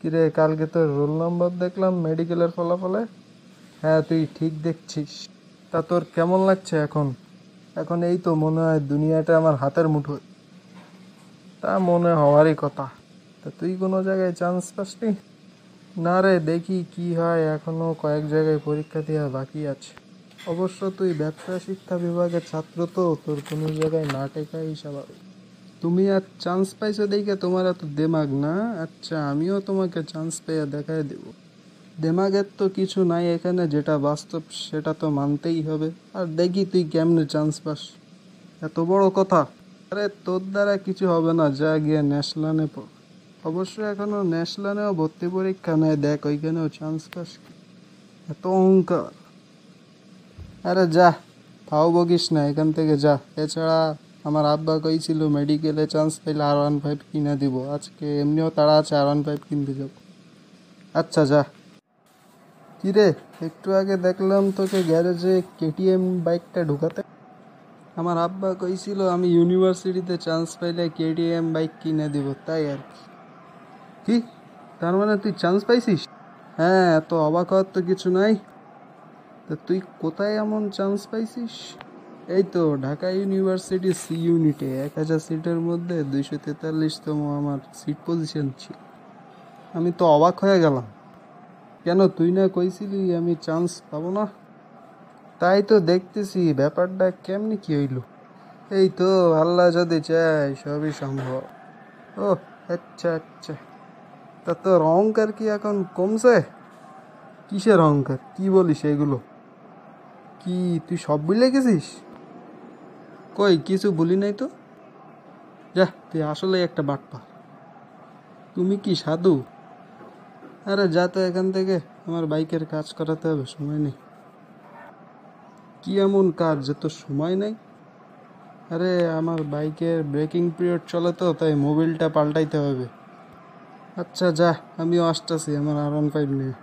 কিরে, কালকে তোর রোল নাম্বার দেখলাম মেডিকেলের ফলাফলে। হ্যাঁ, তুই ঠিক দেখছিস। তা তোর কেমন লাগছে এখন? এখন এই তো মনে হয় দুনিয়াটা আমার হাতের মুঠোয়। তা মনে হওয়ারই কথা। তা তুই কোনো জায়গায় চান্স পাসনি? না রে, দেখি কি হয়, এখনো কয়েক জায়গায় পরীক্ষা দেওয়া বাকি আছে। অবশ্য তুই ব্যবসা শিক্ষা বিভাগের ছাত্র, তো তোর কোনো জায়গায় না টেকাই স্বাভাবিক। তুমি আর চান্স পাইছো দেখে তোমার এত দেমাগ না? আচ্ছা, আমিও তোমাকে চান্স পেয়ে দেখাই দেব। দেমাগের তো কিছু নাই এখানে, যেটা বাস্তব সেটা তো মানতেই হবে। আর দেখি তুই কেমনে চান্স পাস। এত বড় কথা? আরে তোর দ্বারা কিছু হবে না, যা গিয়ে ন্যাশনালে পড়। অবশ্য এখনো ন্যাশনালেও ভর্তি পরীক্ষা নেয়, দেখ ওইখানেও চান্স পাস। এত অহংকার! আরে যা, তাও বকিস না, এখান থেকে যা। এছাড়া আমার আব্বা কইছিল মেডিকেলে চান্স পেলে R15 কিনে দিব। আজকে এমনিও তাড়া আছে, R15 কিনতে যাব। আচ্ছা যা। কিরে, একটু আগে দেখলাম তোকে গ্যারেজে KTM বাইকটা ঢুকাতে। আমার আব্বা কইছিল আমি ইউনিভার্সিটিতে চান্স পাইলে KTM বাইক কিনে দিব, তাই আর কি। কি? তার মানে তুই চান্স পাইছিস? হ্যাঁ, এত অবাক হওয়ার তো কিছু নাই। তা তুই কোথায় এমন চান্স পাইছিস? এই তো ঢাকা ইউনিভার্সিটি সি ইউনিটে 1000 সিটের মধ্যে 243তম আমার সিট পজিশন ছিল। আমি তো অবাক হয়ে গেলাম। কেন, তুই না কইছিলি আমি চান্স পাবো না? তাই তো দেখতেছি, ব্যাপারটা কেমনি কি হইল। এই তো, আল্লাহ যদি চায় সবই সম্ভব। ও আচ্ছা আচ্ছা। তা তোর অহংকার কি এখন কমছে? কিসের অহংকার, কি বলিস এগুলো? কি তুই সব ভুলে গেছিস? কই, কিছু বলি নাই তো। যা, তুই আসলে একটা বাটপা। তুমি কি সাধু? আরে যা তো এখান থেকে, আমার বাইকের কাজ করাতে হবে, সময় নেই। কি এমন কাজ যে তোর সময় নেই? আরে আমার বাইকের ব্রেকিং পিরিয়ড চলে, তো তাই মোবিলটা পাল্টাইতে হবে। আচ্ছা যা, আমিও আসতেছি আমার R15 নিয়ে।